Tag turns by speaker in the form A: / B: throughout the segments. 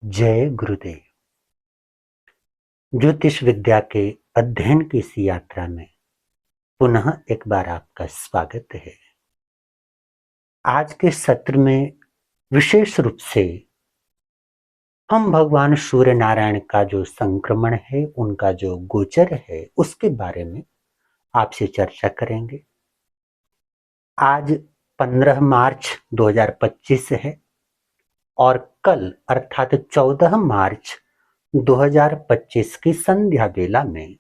A: जय गुरुदेव। ज्योतिष विद्या के अध्ययन की इस यात्रा में पुनः एक बार आपका स्वागत है। आज के सत्र में विशेष रूप से हम भगवान सूर्य नारायण का जो संक्रमण है, उनका जो गोचर है, उसके बारे में आपसे चर्चा करेंगे। आज 15 मार्च 2025 है और कल अर्थात 14 मार्च 2025 की संध्या बेला में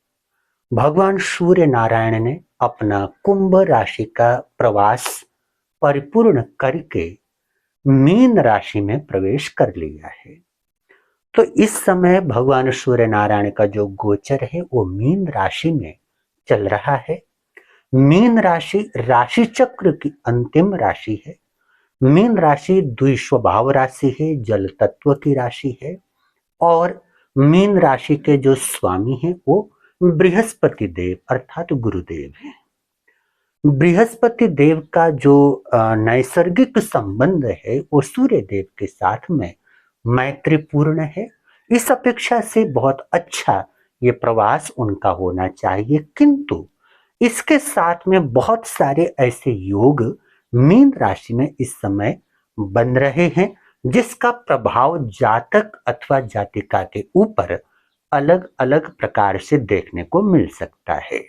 A: भगवान सूर्य नारायण ने अपना कुंभ राशि का प्रवास परिपूर्ण करके मीन राशि में प्रवेश कर लिया है। तो इस समय भगवान सूर्य नारायण का जो गोचर है वो मीन राशि में चल रहा है। मीन राशि राशि चक्र की अंतिम राशि है। मीन राशि द्विस्वभाव राशि है, जल तत्व की राशि है और मीन राशि के जो स्वामी हैं वो बृहस्पति देव अर्थात गुरुदेव हैं। बृहस्पति देव का जो नैसर्गिक संबंध है वो सूर्य देव के साथ में मैत्रीपूर्ण है। इस अपेक्षा से बहुत अच्छा ये प्रवास उनका होना चाहिए, किंतु इसके साथ में बहुत सारे ऐसे योग मीन राशि में इस समय बन रहे हैं जिसका प्रभाव जातक अथवा जातिका के ऊपर अलग अलग प्रकार से देखने को मिल सकता है।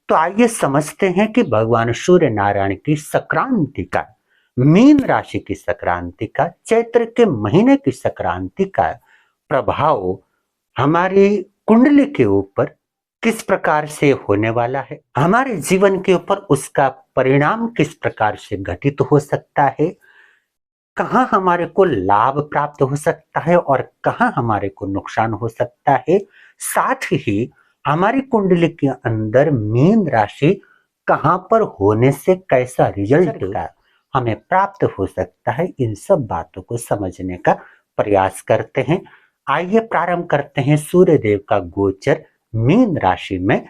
A: तो आइए समझते हैं कि भगवान सूर्य नारायण की संक्रांति का, मीन राशि की संक्रांति का, चैत्र के महीने की संक्रांति का प्रभाव हमारी कुंडली के ऊपर किस प्रकार से होने वाला है, हमारे जीवन के ऊपर उसका परिणाम किस प्रकार से घटित हो सकता है, कहां हमारे को लाभ प्राप्त हो सकता है और कहां हमारे को नुकसान हो सकता है। साथ ही हमारी कुंडली के अंदर मीन राशि कहां पर होने से कैसा रिजल्ट का हमें प्राप्त हो सकता है, इन सब बातों को समझने का प्रयास करते हैं। आइए प्रारंभ करते हैं सूर्य देव का गोचर मीन राशि में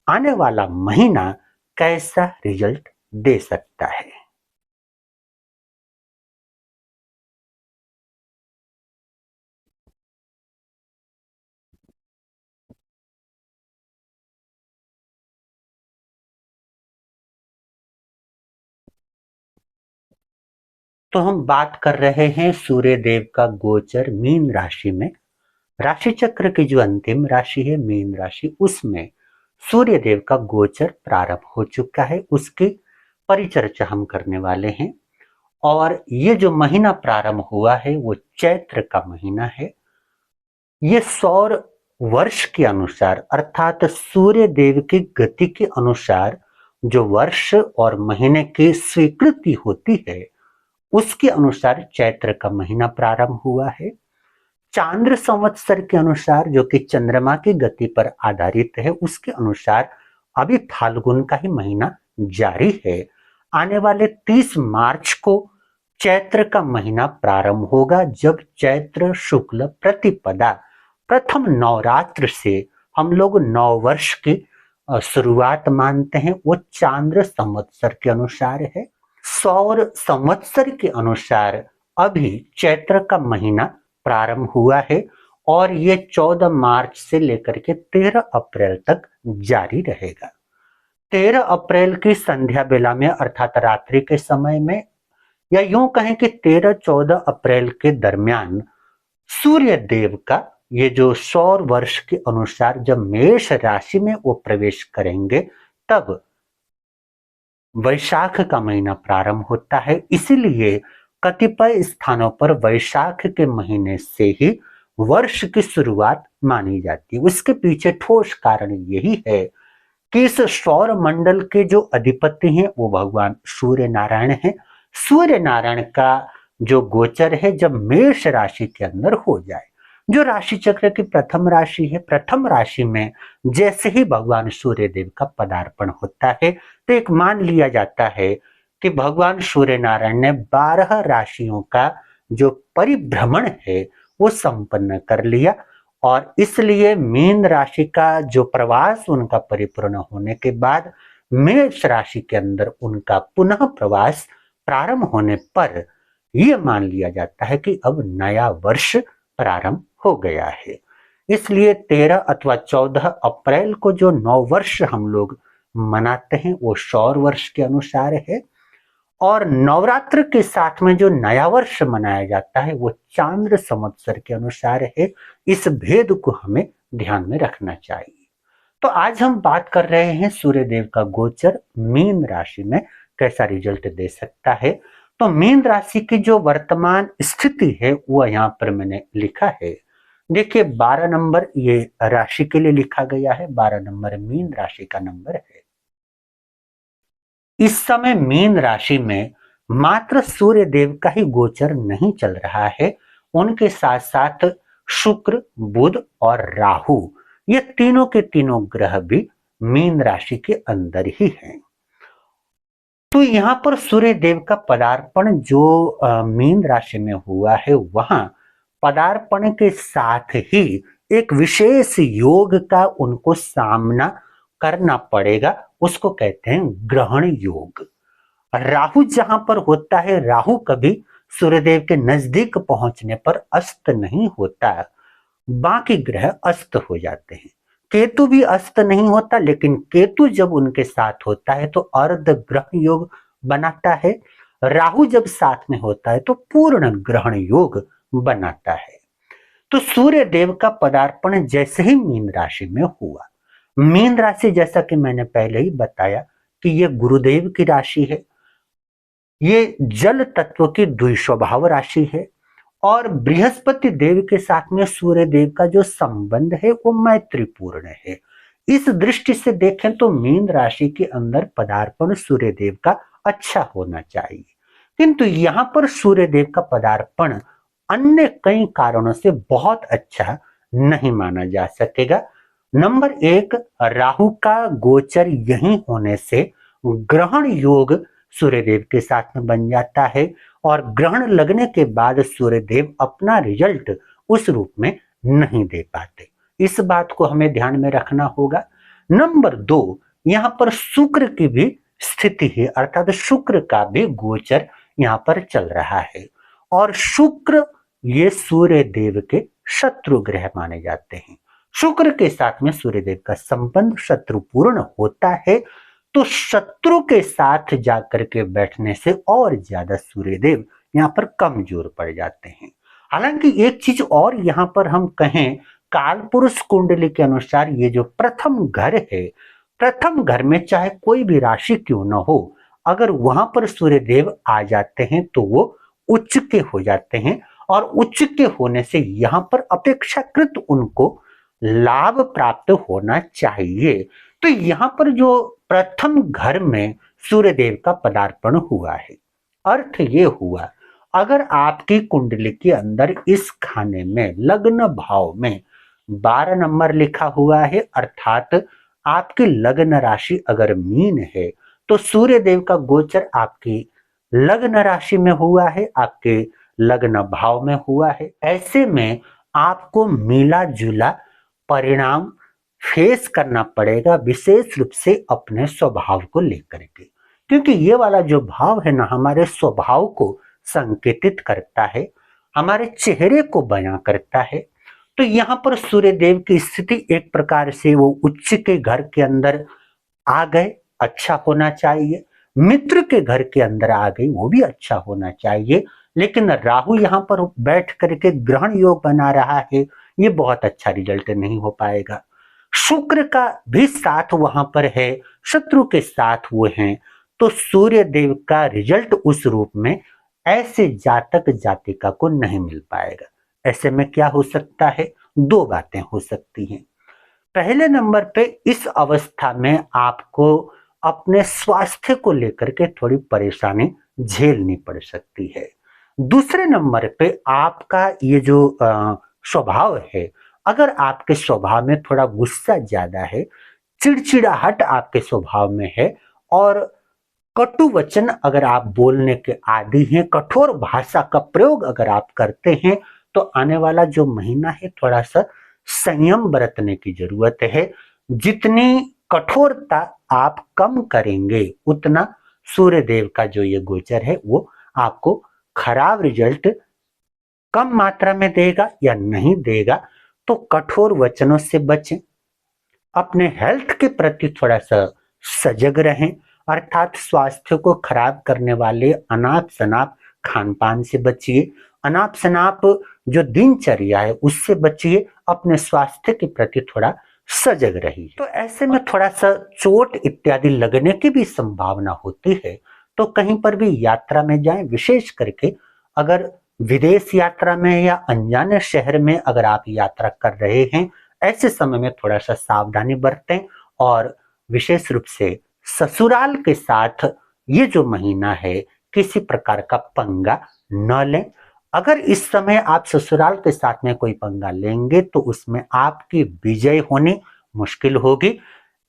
A: आने वाला महीना कैसा रिजल्ट दे सकता है। तो हम बात कर रहे हैं सूर्य देव का गोचर मीन राशि में। राशि चक्र की जो अंतिम राशि है मीन राशि, उसमें सूर्य देव का गोचर प्रारंभ हो चुका है। उसकी परिचर्चा हम करने वाले हैं। और ये जो महीना प्रारंभ हुआ है वो चैत्र का महीना है। ये सौर वर्ष के अनुसार अर्थात सूर्य देव की गति के अनुसार जो वर्ष और महीने की स्वीकृति होती है उसके अनुसार चैत्र का महीना प्रारंभ हुआ है। चांद्र संवत्सर के अनुसार जो कि चंद्रमा की गति पर आधारित है उसके अनुसार अभी फाल्गुन का ही महीना जारी है। आने वाले 30 मार्च को चैत्र का महीना प्रारंभ होगा, जब चैत्र शुक्ल प्रतिपदा प्रथम नवरात्र से हम लोग नव वर्ष की शुरुआत मानते हैं। वो चांद्र संवत्सर के अनुसार है। सौर संवत्सर के अनुसार अभी चैत्र का महीना प्रारंभ हुआ है और ये 14 मार्च से लेकर के 13 अप्रैल तक जारी रहेगा। 13 अप्रैल की संध्या बेला में अर्थात रात्रि के समय में, या यूं कहें कि 13-14 अप्रैल के दरमियान सूर्य देव का ये जो सौर वर्ष के अनुसार जब मेष राशि में वो प्रवेश करेंगे तब वैशाख का महीना प्रारंभ होता है। इसीलिए कतिपय स्थानों पर वैशाख के महीने से ही वर्ष की शुरुआत मानी जाती है। उसके पीछे ठोस कारण यही है कि इस सौर मंडल के जो अधिपति हैं वो भगवान सूर्य नारायण हैं। सूर्य नारायण का जो गोचर है जब मेष राशि के अंदर हो जाए, जो राशि चक्र की प्रथम राशि है, प्रथम राशि में जैसे ही भगवान सूर्य देव का पदार्पण होता है तो एक मान लिया जाता है कि भगवान सूर्य नारायण ने 12 राशियों का जो परिभ्रमण है वो संपन्न कर लिया और इसलिए मीन राशि का जो प्रवास उनका परिपूर्ण होने के बाद मेष राशि के अंदर उनका पुनः प्रवास प्रारंभ होने पर यह मान लिया जाता है कि अब नया वर्ष प्रारंभ हो गया है। इसलिए 13 अथवा 14 अप्रैल को जो नव वर्ष हम लोग मनाते हैं वो सौर वर्ष के अनुसार है, और नवरात्र के साथ में जो नया वर्ष मनाया जाता है वो चांद्र संवत्सर के अनुसार है। इस भेद को हमें ध्यान में रखना चाहिए। तो आज हम बात कर रहे हैं सूर्य देव का गोचर मीन राशि में कैसा रिजल्ट दे सकता है। तो मीन राशि की जो वर्तमान स्थिति है वो यहाँ पर मैंने लिखा है। देखिए 12 नंबर ये राशि के लिए लिखा गया है, 12 नंबर मीन राशि का नंबर है। इस समय मीन राशि में मात्र सूर्य देव का ही गोचर नहीं चल रहा है, उनके साथ साथ शुक्र, बुध और राहु, ये तीनों के तीनों ग्रह भी मीन राशि के अंदर ही हैं। तो यहाँ पर सूर्य देव का पदार्पण जो मीन राशि में हुआ है, वहां पदार्पण के साथ ही एक विशेष योग का उनको सामना करना पड़ेगा, उसको कहते हैं ग्रहण योग। राहु जहां पर होता है, राहु कभी सूर्यदेव के नजदीक पहुंचने पर अस्त नहीं होता, बाकी ग्रह अस्त हो जाते हैं। केतु भी अस्त नहीं होता, लेकिन केतु जब उनके साथ होता है तो अर्ध ग्रहण योग बनाता है। राहु जब साथ में होता है तो पूर्ण ग्रहण योग बनाता है। तो सूर्य देव का पदार्पण जैसे ही मीन राशि में हुआ, मीन राशि जैसा कि मैंने पहले ही बताया कि यह गुरुदेव की राशि है, ये जल तत्व की द्विस्वभाव राशि है, और बृहस्पति देव के साथ में सूर्य देव का जो संबंध है वो मैत्रीपूर्ण है। इस दृष्टि से देखें तो मीन राशि के अंदर पदार्पण सूर्य देव का अच्छा होना चाहिए, किंतु यहाँ पर सूर्य देव का पदार्पण अन्य कई कारणों से बहुत अच्छा नहीं माना जा सकेगा। नंबर 1, राहु का गोचर यहीं होने से ग्रहण योग सूर्यदेव के साथ में बन जाता है, और ग्रहण लगने के बाद सूर्यदेव अपना रिजल्ट उस रूप में नहीं दे पाते। इस बात को हमें ध्यान में रखना होगा। नंबर 2, यहाँ पर शुक्र की भी स्थिति है, अर्थात शुक्र का भी गोचर यहाँ पर चल रहा है, और शुक्र ये सूर्य देव के शत्रु ग्रह माने जाते हैं। शुक्र के साथ में सूर्यदेव का संबंध शत्रुपूर्ण होता है, तो शत्रु के साथ जाकर के बैठने से और ज्यादा सूर्यदेव यहाँ पर कमजोर पड़ जाते हैं। हालांकि एक चीज और यहाँ पर हम कहें, काल पुरुष कुंडली के अनुसार ये जो प्रथम घर है, प्रथम घर में चाहे कोई भी राशि क्यों न हो, अगर वहां पर सूर्यदेव आ जाते हैं तो वो उच्च के हो जाते हैं, और उच्च के होने से यहाँ पर अपेक्षाकृत उनको लाभ प्राप्त होना चाहिए। तो यहाँ पर जो प्रथम घर में सूर्यदेव का पदार्पण हुआ है, अर्थ ये हुआ, अगर आपकी कुंडली के अंदर इस खाने में लग्न भाव में 12 नंबर लिखा हुआ है, अर्थात आपकी लग्न राशि अगर मीन है, तो सूर्यदेव का गोचर आपकी लग्न राशि में हुआ है, आपके लग्न भाव में हुआ है। ऐसे में आपको मिला जुला परिणाम फेस करना पड़ेगा, विशेष रूप से अपने स्वभाव को लेकर के, क्योंकि ये वाला जो भाव है ना, हमारे स्वभाव को संकेतित करता है, हमारे चेहरे को बयां करता है। तो यहाँ पर सूर्यदेव की स्थिति एक प्रकार से वो उच्च के घर के अंदर आ गए, अच्छा होना चाहिए, मित्र के घर के अंदर आ गई, वो भी अच्छा होना चाहिए, लेकिन राहु यहाँ पर बैठ करके ग्रहण योग बना रहा है, ये बहुत अच्छा रिजल्ट नहीं हो पाएगा। शुक्र का भी साथ वहां पर है, शत्रु के साथ वो हैं, तो सूर्य देव का रिजल्ट उस रूप में ऐसे जातक जातिका को नहीं मिल पाएगा। ऐसे में क्या हो सकता है, 2 बातें हो सकती हैं। पहले नंबर पे इस अवस्था में आपको अपने स्वास्थ्य को लेकर के थोड़ी परेशानी झेलनी पड़ सकती है। दूसरे नंबर पे आपका ये जो स्वभाव है, अगर आपके स्वभाव में थोड़ा गुस्सा ज्यादा है, चिड़चिड़ाहट आपके स्वभाव में है, और कटु वचन अगर आप बोलने के आदी हैं, कठोर भाषा का प्रयोग अगर आप करते हैं, तो आने वाला जो महीना है थोड़ा सा संयम बरतने की जरूरत है। जितनी कठोरता आप कम करेंगे, उतना सूर्य देव का जो ये गोचर है वो आपको खराब रिजल्ट कम मात्रा में देगा या नहीं देगा, तो कठोर वचनों से बचें। अपने हेल्थ के प्रति थोड़ा सा सजग रहें, अर्थात स्वास्थ्य को खराब करने वाले अनाप शनाप खान पान से बचिए, अनाप शनाप जो दिनचर्या है उससे बचिए, अपने स्वास्थ्य के प्रति थोड़ा सजग रहिए। तो ऐसे में थोड़ा सा चोट इत्यादि लगने की भी संभावना होती है, तो कहीं पर भी यात्रा में जाएं, विशेष करके अगर विदेश यात्रा में या अनजाने शहर में अगर आप यात्रा कर रहे हैं, ऐसे समय में थोड़ा सा सावधानी बरतें और विशेष रूप से ससुराल के साथ ये जो महीना है किसी प्रकार का पंगा न लें। अगर इस समय आप ससुराल के साथ में कोई पंगा लेंगे तो उसमें आपकी विजय होनी मुश्किल होगी।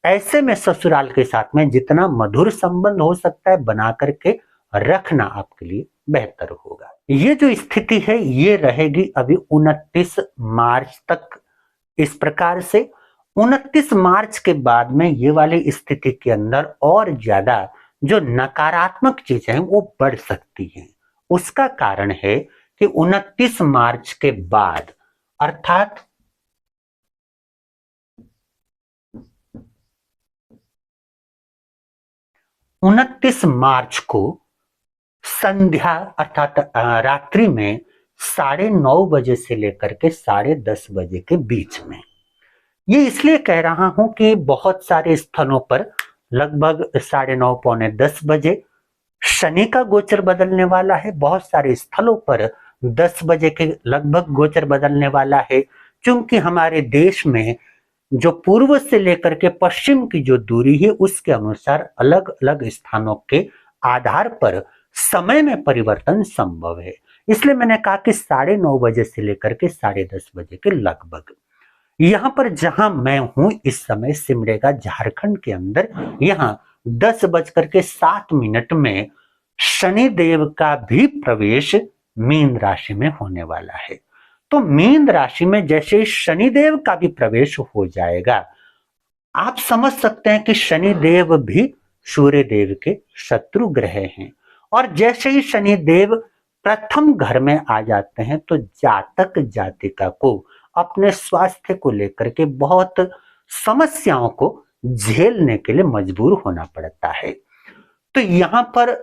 A: ऐसे में ससुराल के साथ में जितना मधुर संबंध हो सकता है बना करके रखना आपके लिए बेहतर होगा। ये जो स्थिति है ये रहेगी अभी 29 मार्च तक। इस प्रकार से 29 मार्च के बाद में ये वाली स्थिति के अंदर और ज्यादा जो नकारात्मक चीजें हैं वो बढ़ सकती हैं। उसका कारण है कि 29 मार्च के बाद अर्थात 29 मार्च को संध्या अर्थात रात्रि में 9:30 बजे से लेकर के 10:30 बजे के बीच में, ये इसलिए कह रहा हूं कि बहुत सारे स्थलों पर लगभग 9:30 पौने 10 बजे शनि का गोचर बदलने वाला है। बहुत सारे स्थलों पर 10 बजे के लगभग गोचर बदलने वाला है। क्योंकि हमारे देश में जो पूर्व से लेकर के पश्चिम की जो दूरी है उसके अनुसार अलग अलग स्थानों के आधार पर समय में परिवर्तन संभव है। इसलिए मैंने कहा कि 9:30 बजे से लेकर के 10:30 बजे के लगभग। यहां पर जहां मैं हूं इस समय सिमडेगा झारखंड के अंदर, यहां 10:07 में शनि देव का भी प्रवेश मीन राशि में होने वाला है। तो मीन राशि में जैसे ही शनि देव का भी प्रवेश हो जाएगा, आप समझ सकते हैं कि शनि देव भी सूर्य देव के शत्रु ग्रह हैं। और जैसे ही शनि देव प्रथम घर में आ जाते हैं तो जातक जातिका को अपने स्वास्थ्य को लेकर के बहुत समस्याओं को झेलने के लिए मजबूर होना पड़ता है। तो यहां पर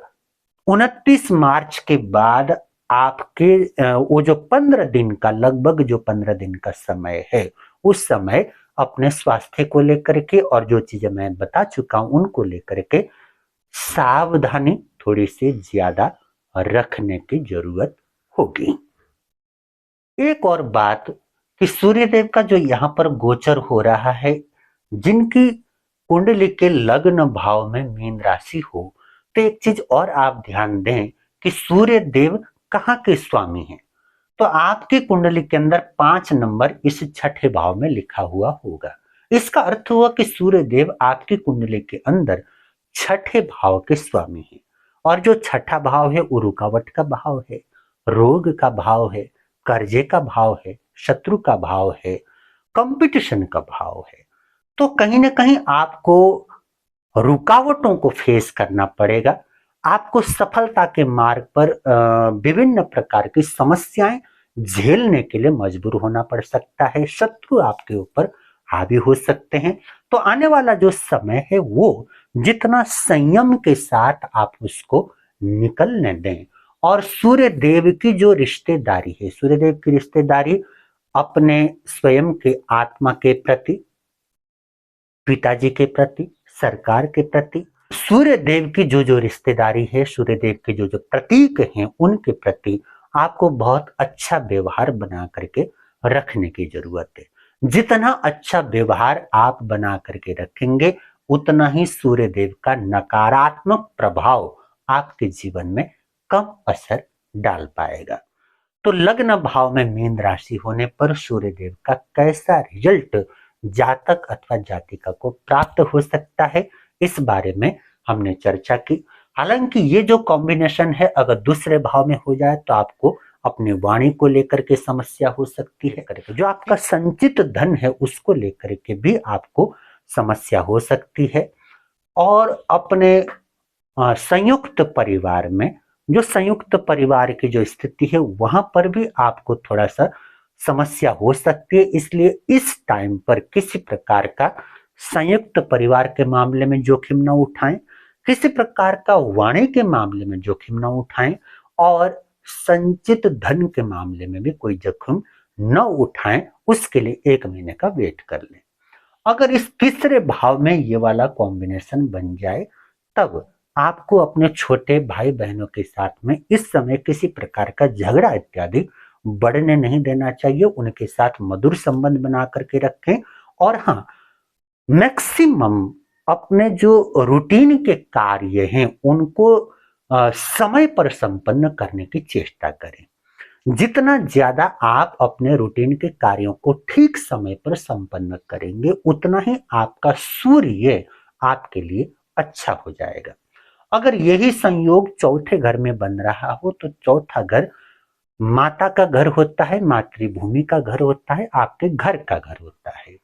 A: 29 मार्च के बाद आपके वो जो 15 दिन का लगभग जो 15 दिन का समय है, उस समय अपने स्वास्थ्य को लेकर के और जो चीजें मैं बता चुका हूं उनको लेकर के सावधानी थोड़ी सी ज्यादा रखने की जरूरत होगी। एक और बात कि सूर्यदेव का जो यहाँ पर गोचर हो रहा है, जिनकी कुंडली के लग्न भाव में मीन राशि हो, तो एक चीज और आप ध्यान दें कि सूर्य देव कहाँ के स्वामी हैं। तो आपकी कुंडली के अंदर 5 नंबर इस छठे भाव में लिखा हुआ होगा। इसका अर्थ हुआ कि सूर्य देव आपकी कुंडली के अंदर छठे भाव के स्वामी हैं। और जो छठा भाव है वो रुकावट का भाव है, रोग का भाव है, कर्जे का भाव है, शत्रु का भाव है, कंपटीशन का भाव है। तो कहीं ना कहीं आपको रुकावटों को फेस करना पड़ेगा। आपको सफलता के मार्ग पर विभिन्न प्रकार की समस्याएं झेलने के लिए मजबूर होना पड़ सकता है। शत्रु आपके ऊपर हावी हो सकते हैं। तो आने वाला जो समय है वो जितना संयम के साथ आप उसको निकलने दें। और सूर्य देव की जो रिश्तेदारी है, सूर्य देव की रिश्तेदारी अपने स्वयं के आत्मा के प्रति, पिताजी के प्रति, सरकार के प्रति, सूर्य देव की जो जो रिश्तेदारी है, सूर्य देव के जो जो प्रतीक हैं उनके प्रति आपको बहुत अच्छा व्यवहार बना करके रखने की जरूरत है। जितना अच्छा व्यवहार आप बना करके रखेंगे उतना ही सूर्य देव का नकारात्मक प्रभाव आपके जीवन में कम असर डाल पाएगा। तो लग्न भाव में मीन राशि होने पर सूर्य देव का कैसा रिजल्ट जातक अथवा जातिका को प्राप्त हो सकता है, इस बारे में हमने चर्चा की। हालांकि ये जो कॉम्बिनेशन है अगर दूसरे भाव में हो जाए तो आपको अपनी वाणी को लेकर के समस्या हो सकती है। जो आपका संचित धन है उसको लेकर के भी आपको समस्या हो सकती है। और अपने संयुक्त परिवार में जो संयुक्त परिवार की जो स्थिति है वहां पर भी आपको थोड़ा सा समस्या हो सकती है। इसलिए इस टाइम पर किसी प्रकार का संयुक्त परिवार के मामले में जोखिम न उठाएं, किसी प्रकार का वाणी के मामले में जोखिम न उठाएं और संचित धन के मामले में भी कोई जोखिम न उठाएं। उसके लिए 1 महीने का वेट कर लें। अगर इस तीसरे भाव में ये वाला कॉम्बिनेशन बन जाए तब आपको अपने छोटे भाई बहनों के साथ में इस समय किसी प्रकार का झगड़ा इत्यादि बढ़ने नहीं देना चाहिए। उनके साथ मधुर संबंध बना करके रखें और हाँ, मैक्सिमम अपने जो रूटीन के कार्य हैं उनको समय पर संपन्न करने की चेष्टा करें। जितना ज्यादा आप अपने रूटीन के कार्यों को ठीक समय पर संपन्न करेंगे उतना ही आपका सूर्य आपके लिए अच्छा हो जाएगा। अगर यही संयोग चौथे घर में बन रहा हो तो चौथा घर माता का घर होता है, मातृभूमि का घर होता है, आपके घर का घर होता है।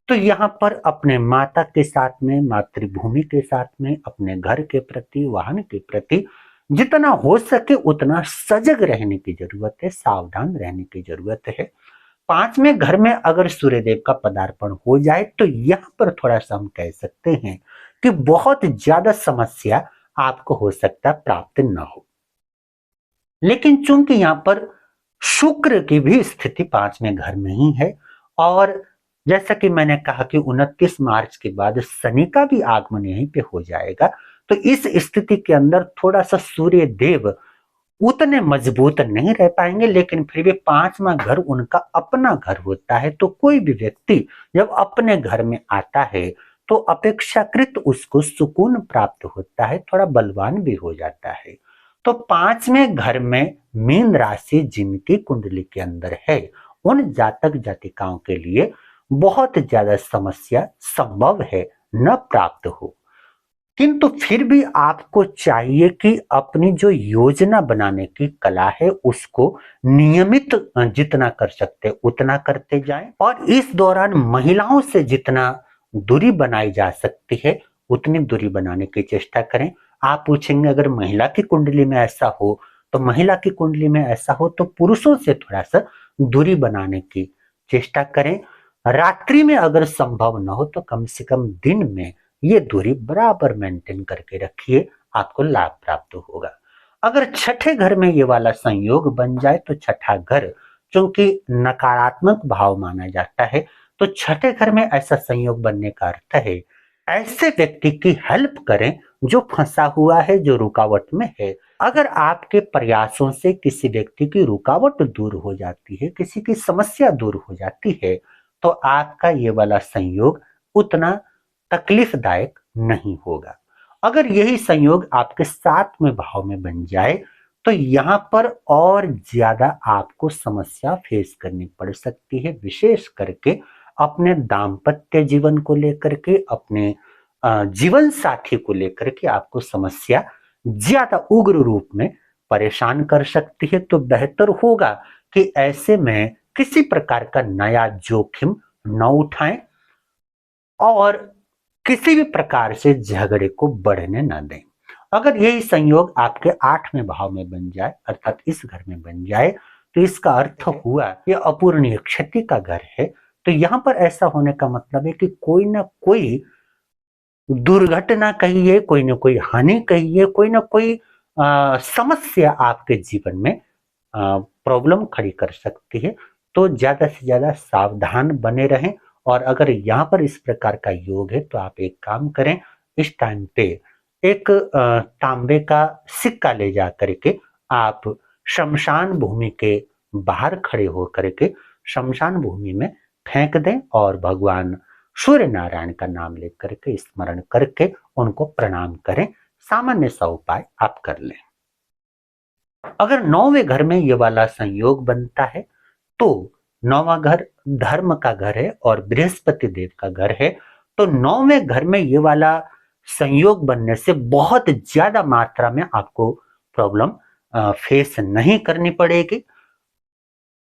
A: तो यहाँ पर अपने माता के साथ में, मातृभूमि के साथ में, अपने घर के प्रति, वाहन के प्रति जितना हो सके उतना सजग रहने की जरूरत है, सावधान रहने की जरूरत है। 5वें घर में अगर सूर्यदेव का पदार्पण हो जाए तो यहाँ पर थोड़ा सा हम कह सकते हैं कि बहुत ज्यादा समस्या आपको हो सकता है प्राप्त न हो। लेकिन चूंकि यहाँ पर शुक्र की भी स्थिति 5वें घर में ही है और जैसा कि मैंने कहा कि 29 मार्च के बाद शनि का भी आगमन यहीं पे हो जाएगा, तो इस स्थिति के अंदर थोड़ा सा सूर्य देव उतने मजबूत नहीं रह पाएंगे। लेकिन फिर भी 5वां घर उनका अपना घर होता है, तो कोई भी व्यक्ति जब अपने घर में आता है तो अपेक्षाकृत उसको सुकून प्राप्त होता है, थोड़ा बलवान भी हो जाता है। तो 5वें घर में मीन राशि जिनकी कुंडली के अंदर है उन जातक जातिकाओं के लिए बहुत ज्यादा समस्या संभव है न प्राप्त हो। किंतु फिर भी आपको चाहिए कि अपनी जो योजना बनाने की कला है उसको नियमित जितना कर सकते उतना करते जाएं और इस दौरान महिलाओं से जितना दूरी बनाई जा सकती है उतनी दूरी बनाने की चेष्टा करें। आप पूछेंगे अगर महिला की कुंडली में ऐसा हो तो महिला की कुंडली में ऐसा हो तो पुरुषों से थोड़ा सा दूरी बनाने की चेष्टा करें। रात्रि में अगर संभव न हो तो कम से कम दिन में ये दूरी बराबर मेंटेन करके रखिए, आपको लाभ प्राप्त होगा। अगर छठे घर में ये वाला संयोग बन जाए तो छठा घर क्योंकि नकारात्मक भाव माना जाता है, तो छठे घर में ऐसा संयोग बनने का अर्थ है ऐसे व्यक्ति की हेल्प करें जो फंसा हुआ है, जो रुकावट में है। अगर आपके प्रयासों से किसी व्यक्ति की रुकावट दूर हो जाती है, किसी की समस्या दूर हो जाती है, तो आपका ये वाला संयोग उतना तकलीफदायक नहीं होगा। अगर यही संयोग आपके 7वें भाव में बन जाए तो यहां पर और ज्यादा आपको समस्या फेस करनी पड़ सकती है, विशेष करके अपने दाम्पत्य जीवन को लेकर के, अपने जीवन साथी को लेकर के आपको समस्या ज्यादा उग्र रूप में परेशान कर सकती है। तो बेहतर होगा कि ऐसे में किसी प्रकार का नया जोखिम न उठाएं और किसी भी प्रकार से झगड़े को बढ़ने न दें। अगर यही संयोग आपके 8वें भाव में बन जाए अर्थात इस घर में बन जाए तो इसका अर्थ हुआ ये अपूरणीय क्षति का घर है। तो यहां पर ऐसा होने का मतलब है कि कोई ना कोई दुर्घटना कहिए, कोई ना कोई हानि कहिए, कोई ना कोई समस्या आपके जीवन में प्रॉब्लम खड़ी कर सकती है। तो ज्यादा से ज्यादा सावधान बने रहें और अगर यहाँ पर इस प्रकार का योग है तो आप एक काम करें, इस टाइम पे एक तांबे का सिक्का ले जा करके आप शमशान भूमि के बाहर खड़े हो करके शमशान भूमि में फेंक दें और भगवान सूर्य नारायण का नाम लेकर के स्मरण करके उनको प्रणाम करें। सामान्य सा उपाय आप कर लें। अगर 9वें घर में ये वाला संयोग बनता है तो 9वां घर धर्म का घर है और बृहस्पति देव का घर है, तो 9वें घर में ये वाला संयोग बनने से बहुत ज्यादा मात्रा में आपको प्रॉब्लम फेस नहीं करनी पड़ेगी।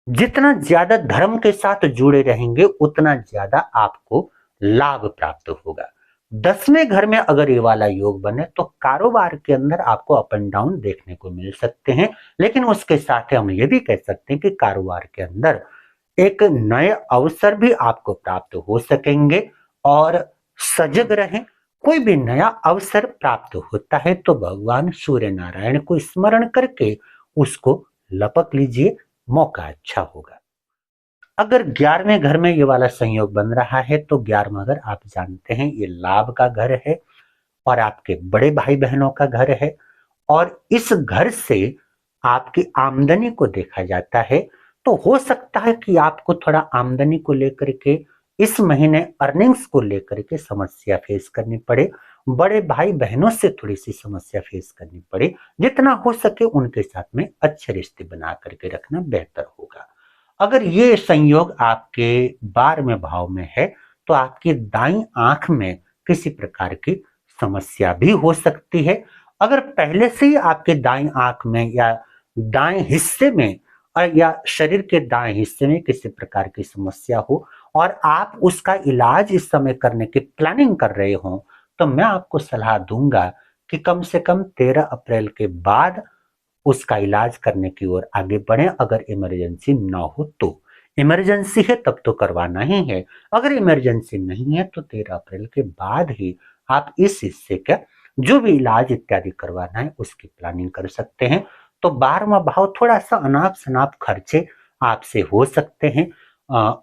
A: जितना ज्यादा धर्म के साथ जुड़े रहेंगे उतना ज्यादा आपको लाभ प्राप्त होगा। 10वें घर में अगर ये वाला योग बने तो कारोबार के अंदर आपको अप एंड डाउन देखने को मिल सकते हैं, लेकिन उसके साथ हम ये भी कह सकते हैं कि कारोबार के अंदर एक नए अवसर भी आपको प्राप्त हो सकेंगे। और सजग रहें, कोई भी नया अवसर प्राप्त होता है तो भगवान सूर्य नारायण को स्मरण करके उसको लपक लीजिए, मौका अच्छा होगा। अगर 11वें घर में ये वाला संयोग बन रहा है तो 11वां घर आप जानते हैं ये लाभ का घर है और आपके बड़े भाई बहनों का घर है, और इस घर से आपकी आमदनी को देखा जाता है। तो हो सकता है कि आपको थोड़ा आमदनी को लेकर के इस महीने अर्निंग्स को लेकर के समस्या फेस करनी पड़े, बड़े भाई बहनों से थोड़ी सी समस्या फेस करनी पड़े। जितना हो सके उनके साथ में अच्छे रिश्ते बना करके रखना बेहतर होगा। अगर ये संयोग आपके 12वें भाव में है तो आपकी दाईं आंख में किसी प्रकार की समस्या भी हो सकती है। अगर पहले से ही आपके दाईं आंख में या दाएं हिस्से में या शरीर के दाएं हिस्से में किसी प्रकार की समस्या हो और आप उसका इलाज इस समय करने की प्लानिंग कर रहे हो, तो मैं आपको सलाह दूंगा कि कम से कम 13 अप्रैल के बाद उसका इलाज करने की ओर आगे बढ़ें। अगर इमरजेंसी ना हो तो, इमरजेंसी है तब तो करवाना ही है, अगर इमरजेंसी नहीं है तो 13 अप्रैल के बाद ही आप इस हिस्से का जो भी इलाज इत्यादि करवाना है उसकी प्लानिंग कर सकते हैं। तो 12वां भाव थोड़ा सा अनाप शनाप खर्चे आपसे हो सकते हैं।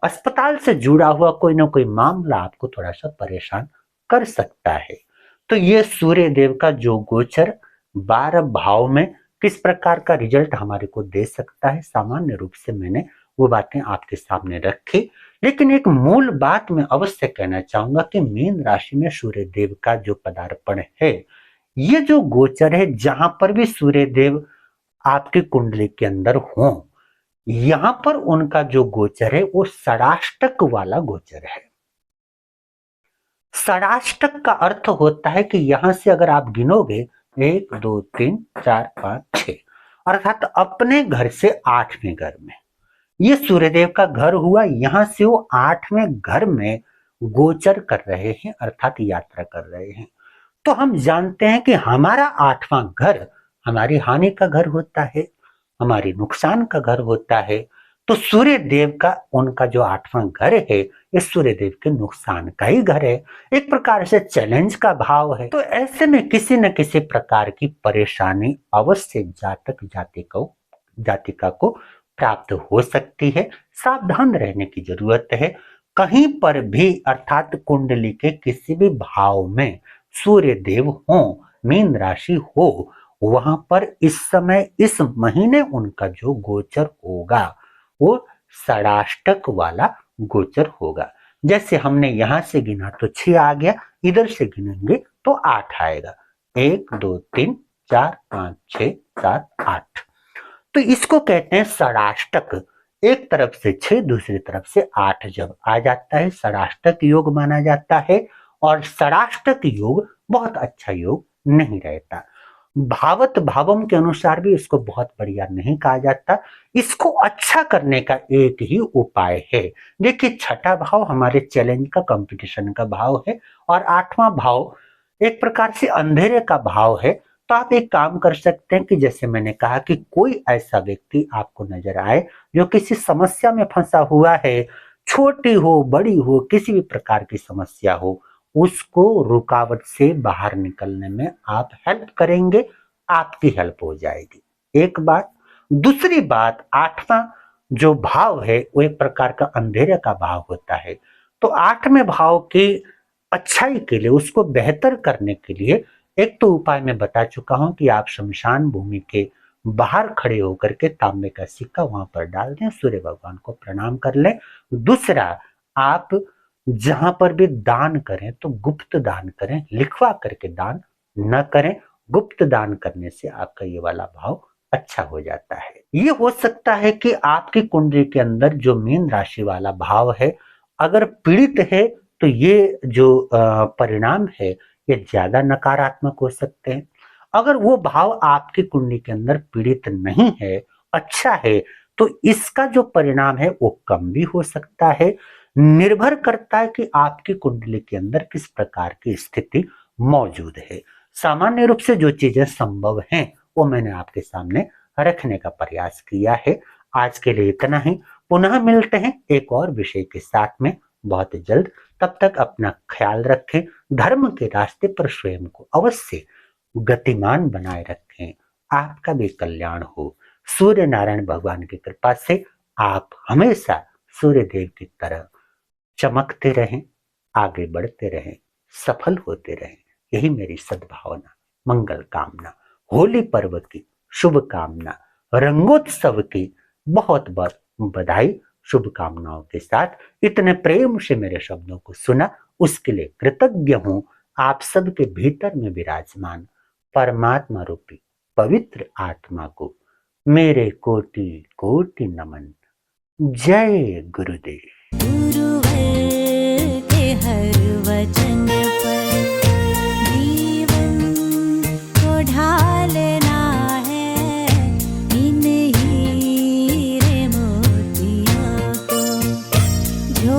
A: अस्पताल से जुड़ा हुआ कोई ना कोई मामला आपको थोड़ा सा परेशान कर सकता है। तो ये सूर्य देव का जो गोचर 12 भाव में किस प्रकार का रिजल्ट हमारे को दे सकता है, सामान्य रूप से मैंने वो बातें आपके सामने रखी। लेकिन एक मूल बात मैं अवश्य कहना चाहूंगा कि मीन राशि में सूर्य देव का जो पदार्पण है, ये जो गोचर है, जहां पर भी सूर्य देव आपकी कुंडली के अंदर हो, यहां पर उनका जो गोचर है वो षडाष्टक वाला गोचर है। षडाष्टक का अर्थ होता है कि यहां से अगर आप गिनोगे 1 2 3 4 5 6, अर्थात अपने घर से 8वें घर में ये सूर्यदेव का घर हुआ, यहां से वो 8वें घर में गोचर कर रहे हैं, अर्थात यात्रा कर रहे हैं। तो हम जानते हैं कि हमारा 8वां घर हमारी हानि का घर होता है, हमारी नुकसान का घर होता है। तो सूर्य देव का उनका जो 8वां घर है, इस सूर्य देव के नुकसान का ही घर है, एक प्रकार से चैलेंज का भाव है। तो ऐसे में किसी न किसी प्रकार की परेशानी अवश्य जातक जातिका को प्राप्त हो सकती है। सावधान रहने की जरूरत है। कहीं पर भी अर्थात कुंडली के किसी भी भाव में सूर्य देव हो, मीन राशि हो, वहां पर इस समय इस महीने उनका जो गोचर होगा वो षडाष्टक वाला गोचर होगा। जैसे हमने यहां से गिना तो 6 आ गया, इधर से गिनेंगे तो 8 आएगा। 1 2 3 4 5 6 7 8। तो इसको कहते हैं षडाष्टक। एक तरफ से 6, दूसरी तरफ से 8 जब आ जाता है षडाष्टक योग माना जाता है। और षडाष्टक योग बहुत अच्छा योग नहीं रहता। भावत भावम के अनुसार भी इसको बहुत बढ़िया नहीं कहा जाता। इसको अच्छा करने का एक ही उपाय है। देखिए, छठा भाव हमारे चैलेंज का, कंपटीशन का भाव है, और 8वां भाव एक प्रकार से अंधेरे का भाव है। तो आप एक काम कर सकते हैं कि जैसे मैंने कहा कि कोई ऐसा व्यक्ति आपको नजर आए जो किसी समस्या में फंसा हुआ है, छोटी हो बड़ी हो किसी भी प्रकार की समस्या हो, उसको रुकावट से बाहर निकलने में आप हेल्प करेंगे, आपकी हेल्प हो जाएगी। एक बात। दूसरी बात, 8वां जो भाव है वो एक प्रकार का अंधेरे का भाव होता है। तो 8वें भाव की अच्छाई के लिए, उसको बेहतर करने के लिए एक तो उपाय मैं बता चुका हूं कि आप शमशान भूमि के बाहर खड़े होकर के तांबे का सिक्का वहां पर डाल दें, सूर्य भगवान को प्रणाम कर लें। दूसरा, आप जहां पर भी दान करें तो गुप्त दान करें, लिखवा करके दान न करें। गुप्त दान करने से आपका ये वाला भाव अच्छा हो जाता है। ये हो सकता है कि आपकी कुंडली के अंदर जो मीन राशि वाला भाव है अगर पीड़ित है तो ये जो परिणाम है ये ज्यादा नकारात्मक हो सकते हैं। अगर वो भाव आपकी कुंडली के अंदर पीड़ित नहीं है, अच्छा है, तो इसका जो परिणाम है वो कम भी हो सकता है। निर्भर करता है कि आपकी कुंडली के अंदर किस प्रकार की स्थिति मौजूद है। सामान्य रूप से जो चीजें संभव हैं वो मैंने आपके सामने रखने का प्रयास किया है। आज के लिए इतना ही। पुनः मिलते हैं एक और विषय के साथ में बहुत जल्द। तब तक अपना ख्याल रखें, धर्म के रास्ते पर स्वयं को अवश्य गतिमान बनाए रखें। आपका भी कल्याण हो। सूर्य नारायण भगवान की कृपा से आप हमेशा सूर्य देव की तरह चमकते रहें, आगे बढ़ते रहें, सफल होते रहें। यही मेरी सद्भावना, मंगल कामना। होली पर्व की शुभकामना, रंगोत्सव की बहुत बहुत बधाई, शुभकामनाओं के साथ इतने प्रेम से मेरे शब्दों को सुना उसके लिए कृतज्ञ हूं। आप सबके भीतर में विराजमान परमात्मा रूपी पवित्र आत्मा को मेरे कोटि कोटि नमन। जय गुरुदेव।
B: गुरुवर के हर वचन पर जीवन को ढालना है, इन हीरे मोतियों को जो